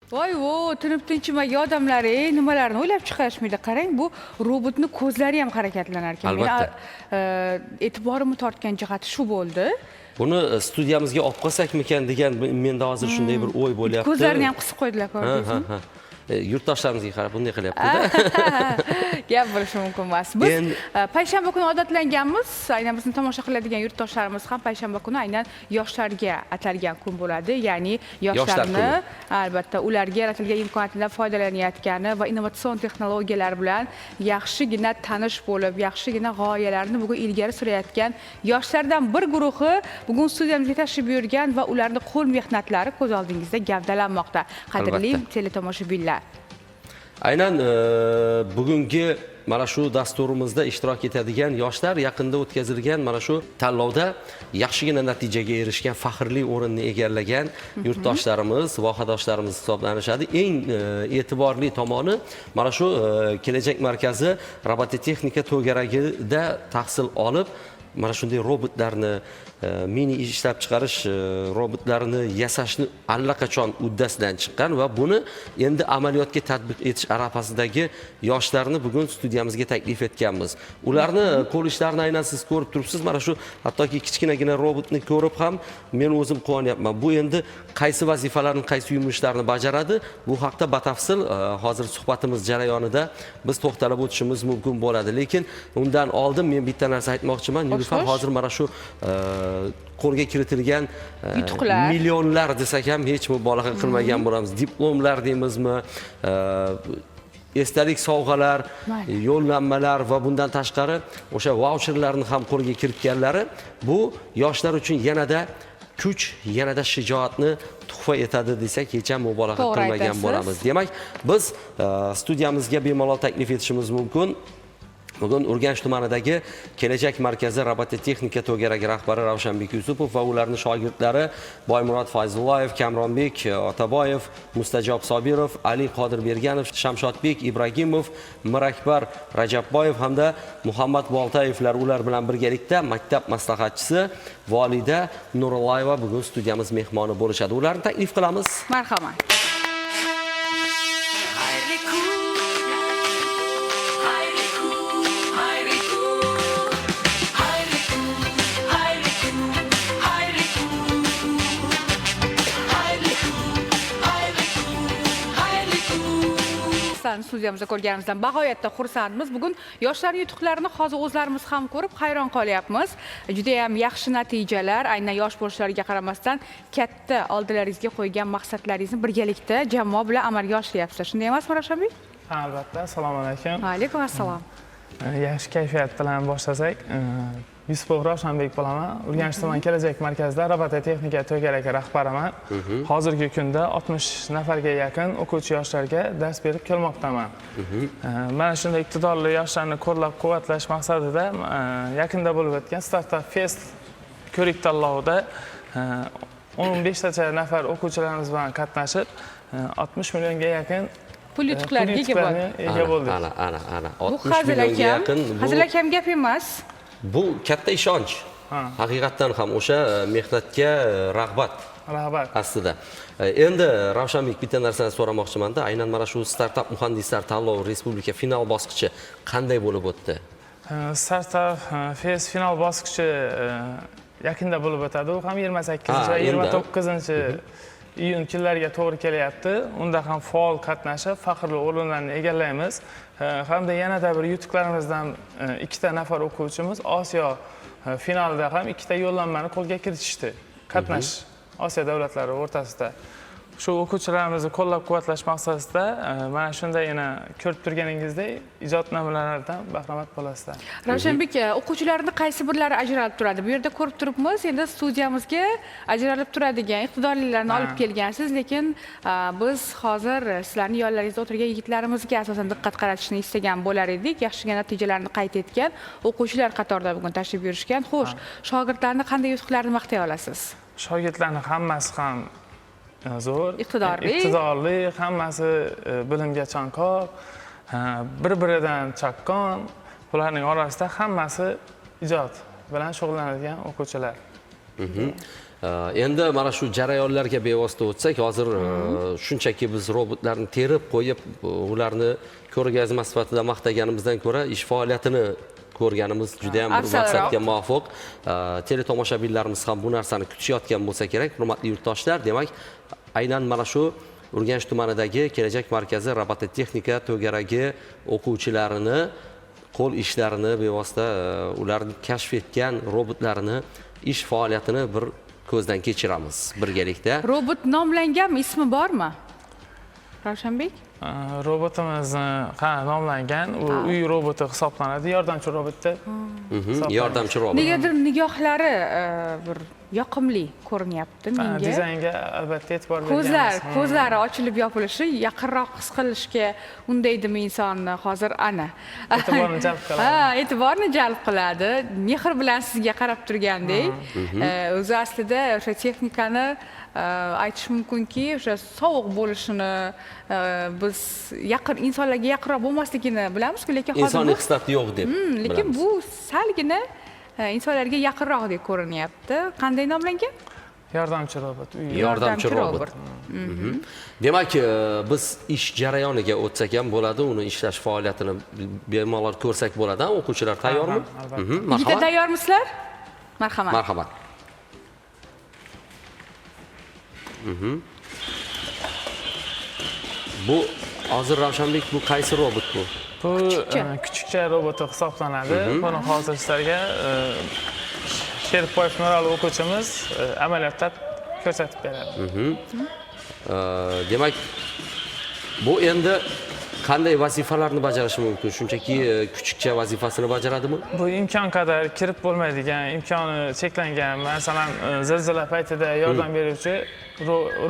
Voy-vo, tinib tinchimagan odamlar, nimalarni o'ylab chiqarishmaydi. Qarang, bu robotning ko'zlari ham harakatlanar ekan. Albatta. E'tiborimni tortgan jihati shu bo'ldi. Buni studiyamizga olib qolsakmikan degan menda hozir shunday bir o'y bo'lyapti. Ko'zlarini ham qisib qo'ydilar, ko'rdingizmi? Yurtdoshlarimizga qarab bunday qilyapti-da. Gap bo'lishi mumkin emas. Biz payshanba kuni odatlanganmiz. Aynan bizni tomosha qiladigan yurtdoshlarimiz ham payshanba kuni aynan yoshlarga atalgan kun bo'ladi. Ya'ni yoshlarni albatta ularga yaratilgan imkoniyatlardan foydalanayotgani va innovatsion texnologiyalar bilan yaxshigina tanish bo'lib, yaxshigina g'oyalarni bugun ilgari surayotgan yoshlardan bir guruhi bugun studiyamizga tashrif buyurgan va ularning qo'l mehnatlari ko'z oldingizda gavdalanmoqda. Qadrli teletomoshabinlar. Aynan bugungi mana shu dasturimizda ishtirok etadigan yoshlar yaqinda o'tkazilgan mana shu tanlovda yaxshigina natijaga erishgan, faxrli o'rinni egallagan yurtdoshlarimiz, vohadoshlarimiz hisoblanishadi. Eng e'tiborli tomoni mana shu Kelajak markazi robototexnika to'garagida tahsil olib, mana shunday robotlarni mini ishlab chiqarish robotlarini yasashni allaqachon uddasidan chiqqan va buni endi amaliyotga tatbiq etish arafasidagi yoshlarni bugun studiyamizga taklif etganmiz. Ularni qo'l ishlarini aynan siz ko'rib turibsiz. Mana shu hattoki kichkinagina robotni ko'rib ham men o'zim quvonyapman. Bu endi qaysi vazifalarni, qaysi yumushlarni bajaradi? Bu haqda batafsil hozir suhbatimiz jarayonida biz to'xtalib o'tishimiz mumkin bo'ladi. Lekin undan oldin men bitta narsa aytmoqchiman. Nilufar, hozir mana shu qo'lga kiritilgan millionlar desak ham hech mubolag'a qilmagan bo'lamiz. Diplomlar deymizmi, esdalik sovg'alar, yo'llanmalar va bundan tashqari o'sha vaucherlarni ham qo'lga kiritganlari bu yoshlar uchun yanada kuch, yanada shijoatni tuhfa etadi desak hech ham mubolag'a qilmagan bo'lamiz. Demak, biz studiyamizga bemalol taklif etishimiz mumkin. Bugun Urganch tumanidagi Kelajak markazi robototexnika to'garagi rahbari Ravshanbek Yusupov va ularning shogirdlari Boymurod Fayzullayev, Kamronbek Otaboyev, Mustajob Sobirov, Ali Qodirberganov, Shamshodbek Ibragimov, Mirakbar Rajabboyev hamda Muhammad Boltayevlar ular bilan birgalikda maktab maslahatchisi Volida Nurullayeva bugun studiyamiz mehmoni bo'lishadi. Ularni taklif qilamiz. Marhamat. Studiyamizda ko'rganimizdan bag'oyatda xursandmiz. Bugun yoshlarning yutuqlarini hozir o'zlarimiz ham ko'rib hayron qolyapmiz. Juda ham yaxshi natijalar, aynan yosh bo'lishlariga qaramasdan katta oldilaringizga qo'ygan maqsadlaringizni birgalikda jamoa bilan amalga oshiryapsizlar. Shunday emasmi, Ravshanbek? Ha, albatta. Assalomu alaykum. Va alaykum assalom. Yaxshi kayfiyat bilan boshlasak, Yusupov Ravshanbek bo'laman. Urganch tuman Kelajak markazida robototexnika to'garagi rahbariman. Hozirgi kunda 60 nafarga yaqin o'quvchi yoshlarga dars berib kelmoqdaman. Mana shunday iqtidorli yoshlarni qo'llab-quvvatlash maqsadida yaqinda bo'lib o'tgan Startup Fest ko'rik tanlovida 15 nafar o'quvchilarimiz bilan qatnashib 60 millionga yaqin pul yutuqlariga ega bo'ldik. Ana. Bu hazilakam gap emas. Bu katta ishonch. Haqiqatdan ham o'sha mehnatga rag'bat. Aslida. Endi Ravshanbek bitta narsani so'ramoqchiman-da, aynan mana shu startup muhandislar tanlovi respublika final bosqichi qanday bo'lib o'tdi? Startup Fest final bosqichi yaqinda bo'lib o'tadi. U ham 28 va 29 iyun kunlariga to'g'ri kelyapti. Unda ham faol qatnashib, faxrli o'rinlarni egallaymiz. Hamda yanada bir yutuqlarimizdan 2 nafar o'quvchimiz Osiyo finalida ham 2 yo'llanmani qo'lga kiritishdi. Qatnash Osiyo davlatlari o'rtasida. Shu o'quvchilarimizni qo'llab-quvvatlash maqsadida mana shunday yana ko'rib turganingizdek ijod namunalaridan bahramand bo'lasizlar. Ravshanbek, o'quvchilarning qaysi birlari ajralib turadi? Bu yerda ko'rib turibmiz, endi studiyamizga ajralib turadigan iqtidorlilarni olib kelgansiz, lekin biz hozir sizlarning yonlaringizda o'tirgan yigitlarimizga asosan diqqat qaratishni istagan bo'lar edik. Yaxshi natijalarni qayd etgan o'quvchilar qatorida bugun tashrif buyurishgan. Xo'sh, shogirdlarni qanday yutuqlarni maqtay olasiz? Shogirdlarning hammasi ham zo'r, iqtidorli, hammasi bilimga chanqoq, bir-biridan chaqqon. Bularning orasida hammasi ijod bilan shug'ullanadigan o'quvchilar. Endi mana shu jarayonlarga bevosita o'tsak, hozir shunchaki biz robotlarni terib qo'yib, ularni ko'rgazma sifatida maqtaganimizdan ko'ra, ish faoliyatini ko'rganimiz juda ham bir maqsadga muvofiq. Teletomoshabinlarimiz ham bu narsani kutishayotgan bo'lsa kerak. Hurmatli yurtdoshlar, demak, aynan mana shu Urganch tumanidagi Kelajak markazi robototexnika to'garagi o'quvchilarini qo'l ishlarini bevosita ularni kashf etgan robotlarini ish faoliyatini bir ko'zdan kechiramiz birgalikda. Robot nomlanganmi, ismi bormi? Ravshanbek? Robotimizni nomlangan, u uy roboti hisoblanadi, yordamchi robotda. Yordamchi robot. Negadir nigohlari bir yoqimli ko'rinyapti menga. Dizaynga albatta e'tibor berganmiz. Ko'zlari ochilib yopilishi, yaqinroq his qilishga undaydimi insonni hozir ana. E'tiborni jalb qiladi. Ha, e'tiborni jalb qiladi. Mehr bilan sizga qarab turgandek. O'zi aslida o'sha texnikani aytish mumkinki, o'sha sovuq bo'lishini biz insonlarga yaqinroq bo'lmasligini bilamiz-ku, lekin hozir insoniy xislati yo'q deb. Lekin bu salgina insonlarga yaqinroqdek ko'rinyapti. Qanday nomlangan? Yordamchi robot. Yordamchi robot. Demak, biz ish jarayoniga o'tsak ham bo'ladi, uni ishlash faoliyatini bemalol ko'rsak bo'ladi. O'quvchilar tayyormi? Marhamat. Tayyormisizlar? Marhamat. Marhamat. Bu hozir Ravshanbek, bu qaysi robot bu? Bu kichikcha robot hisoblanadi. Buni hozir sizlarga Sherpoyev Nurali o'quvchimiz amaliyotda ko'rsatib beradi. Demak, bu endi qanday vazifalarni bajarishi mumkin? Shunchaki kichikcha vazifasini bajaradimi? Bu imkon qadar kirib bo'lmaydigan, imkoni cheklangan, masalan, zilzila paytida yordam beruvchi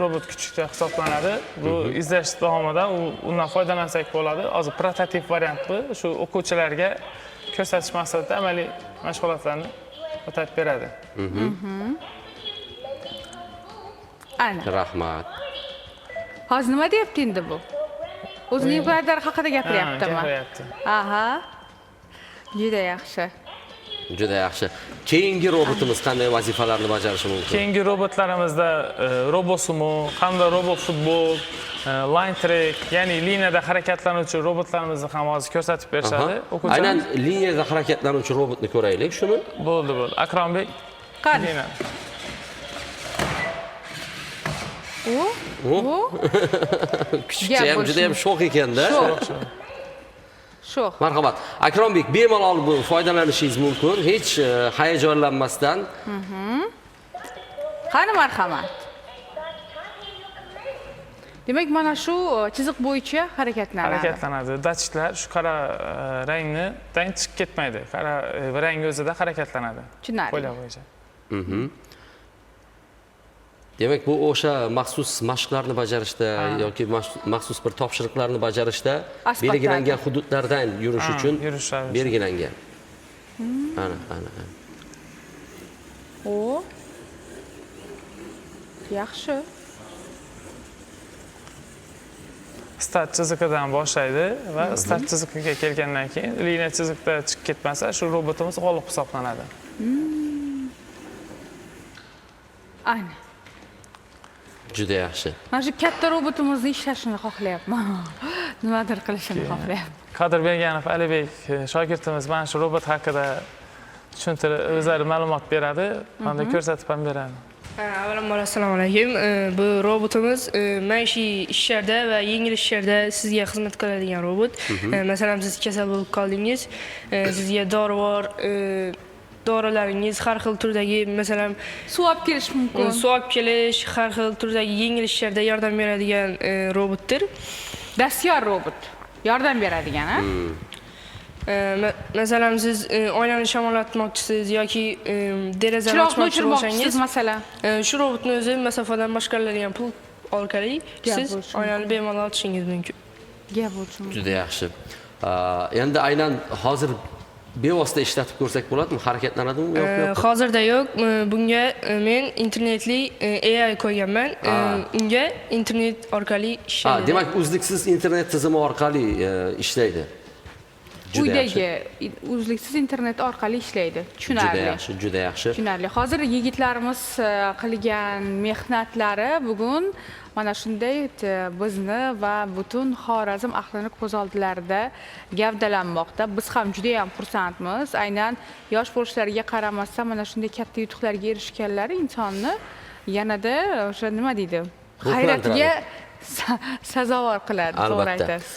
robot kichikcha hisoblanadi. Bu izlash davomida undan foydalansak bo'ladi. Hozir prototip variant bu. Shu o'quvchilarga ko'rsatish maqsadida amaliy mashg'ulotlarni o'tib beradi. Ana. Rahmat. Hozir nima deyapti endi bu? O'zining imkoniyatlari haqida gapiryaptimi? Gapiryapti. Aha. Juda yaxshi. Juda yaxshi. Keyingi robotimiz qanday vazifalarni bajarishi mumkin? Keyingi robotlarimizda robosumo, hamda robofutbol, line track, ya'ni liniyada harakatlanuvchi robotlarimizni ham hozir ko'rsatib berishadi. Aynan liniyada harakatlanuvchi robotni ko'raylik shuni. Bo'ldi. Akrombek. Qani. Kichikcha ham juda ham sho'x ekanda. Sho'x. Marhamat. Akrombek, bemalol bu foydalanishingiz mumkin, hech hayajonlanmasdan. Qani marhamat. Demak, mana shu chiziq bo'yicha harakatlanadi. Harakatlanadi. Datchiklar shu qora rangni chiqib ketmaydi. Qora rang o'zida harakatlanadi. Tushunarli. Qo'ylar bo'yicha. Demak, bu o'sha maxsus mashqlarni bajarishda yoki maxsus bir topshiriqlarni bajarishda belgilangan hududlardan yurish uchun belgilangan. Ana. O. Yaxshi. Start chiziqidan boshlaydi va start chiziqiga kelgandan keyin liniya chiziqda chiqib ketmasa, shu robotimiz g'olib hisoblanadi. Ayni. Juda yaxshi. Mana shu katta robotimizni ishlashini xohlayapman. Nimadir qilishini xohlayapman. Qodirberganov Alibek shogirdimiz mana shu robot haqida tushuntirib, o'zlari ma'lumot beradi, hamda ko'rsatib ham beradi. Avvalambor assalomu alaykum. Bu robotimiz maishiy ishlarda va yengil ishlarda sizga xizmat qiladigan robot. Masalan, siz kasal bo'lib qoldingiz, sizga dorilaringiz har xil turdagi, masalan, suv olib kelish mumkin. Suv olib kelish, har xil turdagi yengil ishlarda yordam beradigan robotdir. Dastyor robot. Yordam beradigan, ha? Masalan, siz oynani shamollatmoqchisiz yoki derazani ochmoqchi bo'lsangiz, masalan, shu robotni o'zi masofadan boshqariladigan pult orqali siz oynani bemalol ochishingiz mumkin. Gap bo'lsin. Juda yaxshi. Endi aynan hozir bevosita ishlatib ko'rsak bo'ladimi? Harakatlanadimi yo'qmi? Hozirda yo'q. Bunga men internetli AI qo'yganman. Unga internet orqali ishlaydi. Demak, uzluksiz internet tizimi orqali ishlaydi. uydagi uzluksiz internet orqali ishlaydi. Tushunarli. Juda yaxshi. Tushunarli. Hozir yigitlarimiz qilgan mehnatlari bugun mana shunday bizni va butun Xorazm ahlini ko'z oldilarida gavdalanmoqda. Biz ham juda ham xursandmiz. Aynan yosh bo'lishlariga qaramasdan mana shunday katta yutuqlarga erishganlari insonni yanada o'sha nima deydi? Hayratiga sazovor qiladi, to'g'ri aytasiz.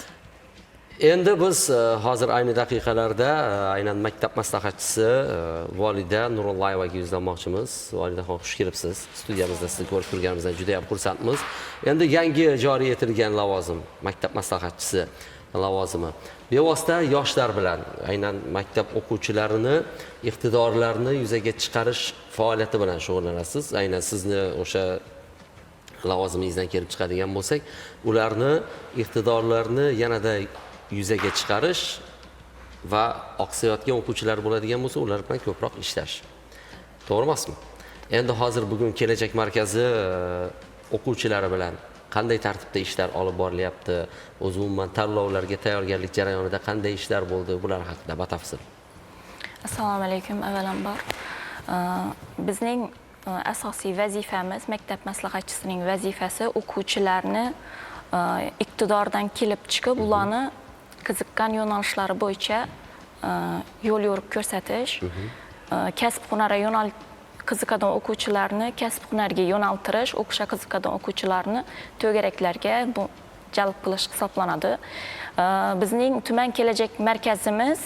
Endi biz hozir ayni daqiqalarda aynan maktab maslahatchisi Volida Nurullayevaga yuzlanmoqchimiz. Volidaxon, xush kelibsiz. Studiyamizda sizni ko'rib turganimizdan juda ham xursandmiz. Endi yangi joriy etilgan lavozim, maktab maslahatchisi lavozimi. Bevosita yoshlar bilan, aynan maktab o'quvchilarini, iqtidorlarini yuzaga chiqarish faoliyati bilan shug'ullanasiz. Aynan sizni o'sha lavozimingizdan kelib chiqadigan bo'lsak, ularni iqtidorlarini yanada yuzaga chiqarish va oqsayotgan o'quvchilar bo'ladigan bo'lsa, ular bilan ko'proq ishlash. To'g'ri emasmi? Endi hozir bugun Kelajak markazi o'quvchilari bilan qanday tartibda ishlar olib borilyapti? O'zi umuman tanlovlarga tayyorgarlik jarayonida qanday ishlar bo'ldi? Bular haqida batafsil. Assalomu alaykum. Avvalambor bizning asosiy vazifamiz, maktab maslahatchisining vazifasi o'quvchilarni iqtidordan kelib chiqib, ularni qiziqqan yo'nalishlari bo'yicha yo'l yo'rib ko'rsatish, kasb hunarga qiziqadigan o'quvchilarni kasb hunarga yo'naltirish, o'qishga qiziqadigan o'quvchilarni to'garaklarga jalb qilish hisoblanadi. Bizning tuman Kelajak markazimiz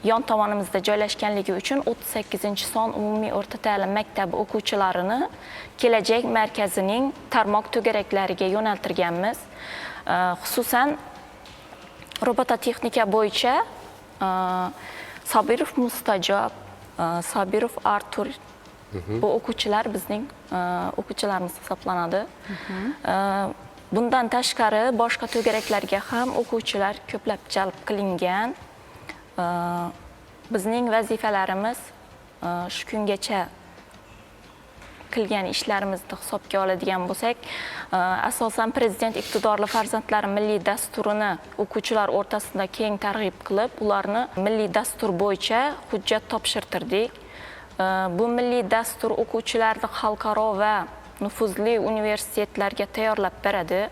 yon tomonimizda joylashganligi uchun 38-son umumiy o'rta ta'lim maktabi o'quvchilarini Kelajak markazining tarmoq to'garaklariga yo'naltirganmiz. Xususan robototexnika bo'yicha Sabirov Mustajob, Sabirov Artur bu o'quvchilar bizning o'quvchilarimiz hisoblanadi. Bundan tashqari boshqa to'garaklarga ham o'quvchilar ko'plab jalb qilingan. Bizning vazifalarimiz shu kungacha qilgan ishlarimizni hisobga oladigan bo'lsak, asosan Prezident iqtidorli farzandlar milliy dasturini o'quvchilar o'rtasida keng targ'ib qilib, ularni milliy dastur bo'yicha hujjat topshirtirdik. Bu milliy dastur o'quvchilarni xalqaro va nufuzli universitetlarga tayyorlab beradi.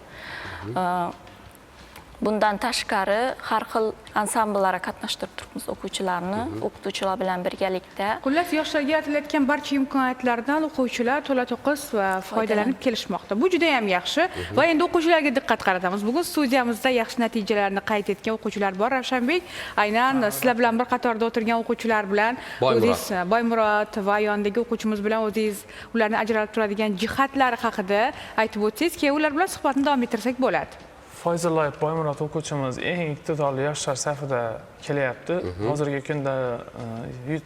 Bundan tashqari har xil ansambllarga qatnashtirib turibmiz o'quvchilarni, o'qituvchilar bilan birgalikda. Xullas, yoshlarga yaratiladigan barcha imkoniyatlardan o'quvchilar to'la-to'kis va foydalanib kelishmoqda. Bu juda ham yaxshi va endi o'quvchilarga diqqat qaratamiz. Bugun studiyamizda yaxshi natijalarni qayd etgan o'quvchilar bor. Ravshanbek, aynan sizlar bilan bir qatorda o'tirgan o'quvchilar bilan o'zingiz Boymurod va yondagi o'quvchimiz bilan o'zingiz ularni ajratib turadigan jihatlari haqida aytib o'tsangiz, keyin ular bilan suhbatni davom ettirsak bo'ladi. Foyzullayev Boymurod o'quvchimiz eng iqtidorli yoshlar safida kelyapti. Hozirgi kunda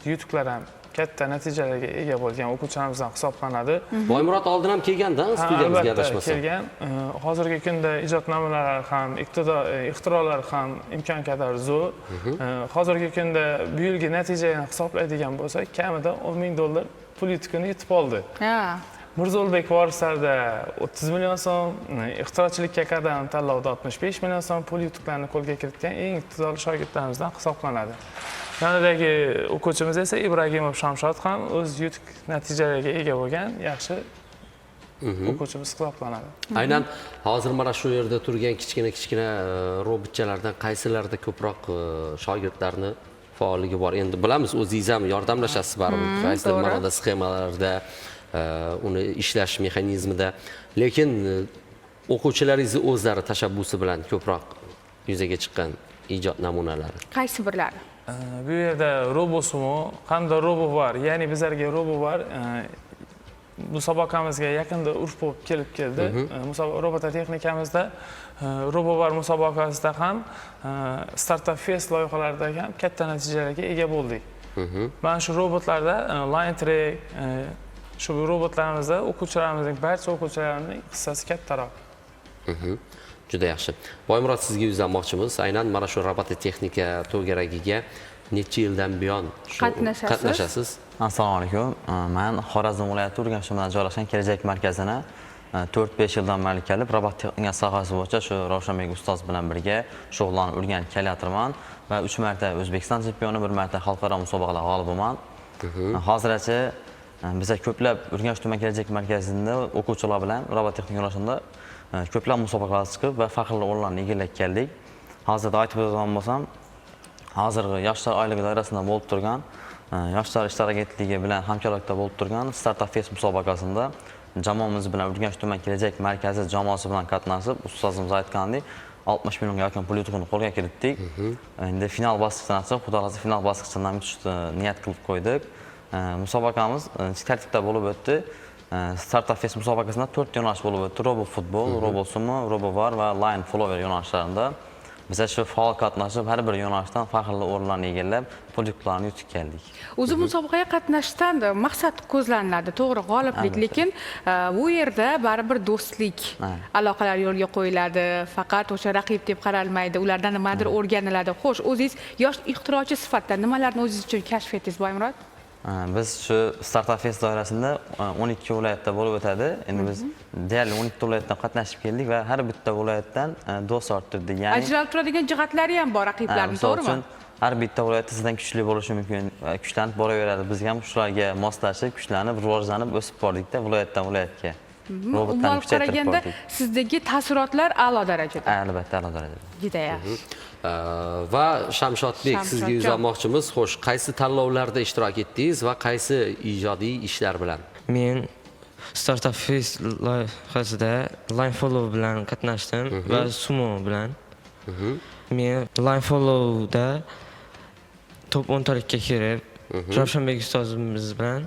yutuqlar ham katta natijalarga ega bo'lgan o'quvchilarimizdan hisoblanadi. Boymurod oldin ham kelganda studiyamizga adashmasam. Kelgan. Hozirgi kunda ijodnomalari ham, ixtirolar ham imkon qadar zo'r. Hozirgi kunda bu yilgi natijani hisoblaydigan bo'lsak, kamida $10,000 pul yutuqini yutib oldi. Mirzo'lbek vorislarida 30 million so'm, ixtirochilikka qadam tanlovda 65 million so'm pul yutuqlarni qo'lga kiritgan eng iqtidorli shogirdlarimizdan hisoblanadi. Yonidagi o'quvchimiz esa Ibragimov Shamshod ham o'z yutuq natijalariga ega bo'lgan yaxshi o'quvchimiz hisoblanadi. Aynan hozir mana shu yerda turgan kichkina robotchalardan qaysilarida ko'proq shogirdlarni faolligi bor? Endi bilamiz, o'zingiz ham yordamlashasiz baribir. Qaysidir ma'noda sxemalarda uni ishlash mexanizmida, lekin o'quvchilaringizni o'zlari tashabbusi bilan ko'proq yuzaga chiqqan ijod namunalari qaysi birlari? Bu yerda robosumo hamda robo var, ya'ni bizlarga robo var musobaqamizga yaqinda urf bo'lib kelib keldi. Robototexnikamizda robo var musobaqasida ham Startup Fest loyihalarida ham katta natijalarga ega bo'ldik. Mana shu robotlarda Line Track shu robotlarimizda o'quvchilarimizning barcha o'quvchilarining hissasi kattaroq. Juda yaxshi. Boymurod, sizga yuzlanmoqchimiz. Aynan mana shu robototexnika to'garagiga necha yildan buyon qatnashasiz? Assalomu alaykum. Men Xorazm viloyati Urganch tumaniga joylashgan Kelajak markazini 4-5 yildan beri kelib, robot texnika sohasi bo'yicha shu Ravshanbek ustoz bilan birga shug'ullanib o'rganib kelyapman va 3 marta O'zbekiston chempioni, 1 marta xalqaro musobaqalar g'olibiman. Hozircha biz ko'plab Urganch tuman kelajak markazida o'quvchilar bilan robot texnika yo'nalishida ko'plab musobaqalarga chiqib va faxrli o'rinlarni egallab keldik. Hozirda aytib o'tgan bo'lsam, hozirgi yoshlar oyligi doirasida bo'lib turgan yoshlar ishtiroki agentligi bilan hamkorlikda bo'lib turgan Startup Fest musobaqasida jamoamiz bilan Urganch tuman kelajak markazi jamoasi bilan qatnashib, ustozimiz aytgandek 60 millionga yaqin pul yutug'ini qo'lga kiritdik. Endi final bosqichidan chiqib, xudo xohlasa final bosqichidan o'tishni niyat qilib qo'ydik. Musobaqamiz tartibda bo'lib o'tdi. Startup Fest musobaqasida 4 yo'nalish bo'lib o'tdi. Robo futbol, robo sumo, robo var va line follower yo'nalishlarida biz shu faol qatnashib, har bir yo'nalishdan faxrli o'rinlarni egallab, pullarni yutib keldik. O'zi musobaqaga qatnashdan maqsad ko'zlaniladi, to'g'ri, g'oliblik, lekin bu yerda baribir do'stlik aloqalar yo'lga qo'yiladi. Faqat o'sha raqib deb qaralmaydi, ulardan nimadir o'rganiladi. Xo'sh, o'zingiz yosh ixtirochi sifatida nimalarni o'zingiz uchun kashf etdingiz, Boymurod? Biz shu Startup Fest doirasida 12 viloyatda bo'lib o'tadi. Endi biz deyarli 12 viloyatdan qatnashib keldik va har bitta viloyatdan do'st orttirdik. Ya'ni ajralib turadigan jihatlari ham bor raqiblarning, to'g'rimi? Har bitta viloyatda sizdan kuchli bo'lishi mumkin, kuchlanib boraveradi. Biz ham shularga moslashib, kuchlanib, rivojlanib o'sib bordikda viloyatdan viloyatga. Umuman qaraganda sizdagi taassurotlar a'lo darajada. Albatta, a'lo darajada. Juda yaxshi. Va Shamshodbek, sizga uzatmoqchimiz. Xo'sh, qaysi tanlovlarda ishtirok etdingiz va qaysi ijodiy ishlar bilan? Men Startup Fest loyihasida line follow bilan qatnashdim va sumo bilan. Men line followda top 10 ga kirib, Ravshanbek ustozimiz bilan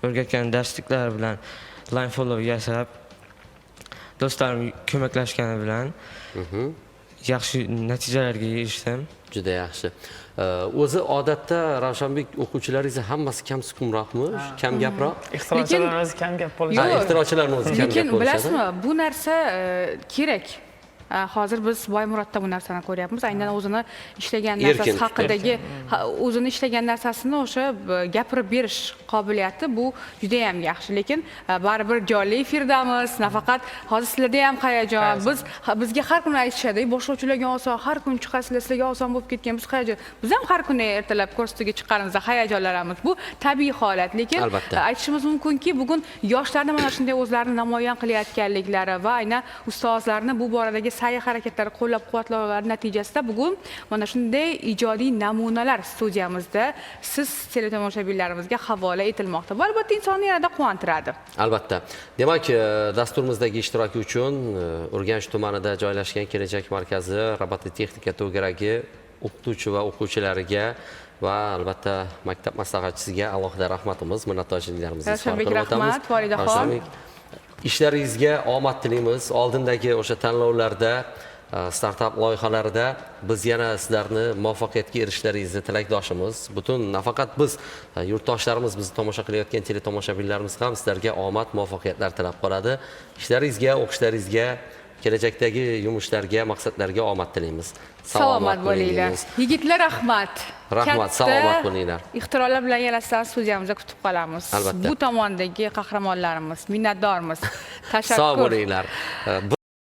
o'rgatgan darsliklar bilan line follow yasab, do'stlarim ko'maklashgani bilan yaxshi natijalarga erishdim. Juda yaxshi. O'zi odatda Ravshanbek o'quvchilaringiz hammasi kamsukumroqmi? Kam gaproq? Ixtirochilarning o'zi kam gap bo'ladi. Ixtirochilarning o'zi kam gap Lekin bo'ladi. bilasizmi, bu narsa kerak. Hozir biz Boymurodda bu narsani ko'ryapmiz. Aynan o'zini ishlagan narsasi haqidagi, o'zini ishlagan narsasini o'sha gapirib berish qobiliyati bu juda ham yaxshi. Lekin baribir jonli efirdamiz. Nafaqat hozir sizlarda ham hayajon. Bizga har kuni aytishadi, boshlovchilarga oson, har kun chiqasizlar, sizlarga oson bo'lib ketgan. Biz hayajon. Biz ham har kuni ertalab ko'rsatuvga chiqqanimizda hayajonlanamiz. Bu tabiiy holat. Lekin aytishimiz mumkinki, bugun yoshlarni mana shunday o'zlarini namoyon qilayotganliklari va aynan ustozlarni bu boradagi sa'y-harakatlari qo'llab-quvvatlovlar natijasida bugun mana shunday ijodiy namunalar studiyamizda siz teletomoshabinlarimizga havola etilmoqda. Bu albatta insonni yanada quvontiradi. Albatta. Demak, dasturimizdagi ishtiroki uchun Urganch tumanida joylashgan Kelajak markazi robototexnika to'garagi o'qituvchi va o'quvchilariga va albatta maktab maslahatchisiga alohida rahmatimiz, minnatdorchiliklarimizni izhor qilib o'tamiz. Rahmat, Volidaxon. Ishlaringizga omad tilaymiz. Oldindagi o'sha tanlovlarda, startup loyihalarida biz yana sizlarni muvaffaqiyatga erishishlaringizni tilakdoshimiz. Butun nafaqat biz, yurtdoshlarimiz, bizni tomosha qilayotgan teletomoshabinlarimiz ham sizlarga omad, muvaffaqiyatlar tilab qoladi. Ishlaringizga, o'qishlaringizga, kelajakdagi yumushlarga, maqsadlarga omad tilaymiz. Salomat bo'linglar. Yigitlar, rahmat. Rahmat, salomat bo'linglar. Ixtirolar bilan yana sizlarni studiyamizda kutib qolamiz. Albatta. Bu tomondagi qahramonlarimiz, minnatdormiz. Tashakkur. Sog' bo'linglar.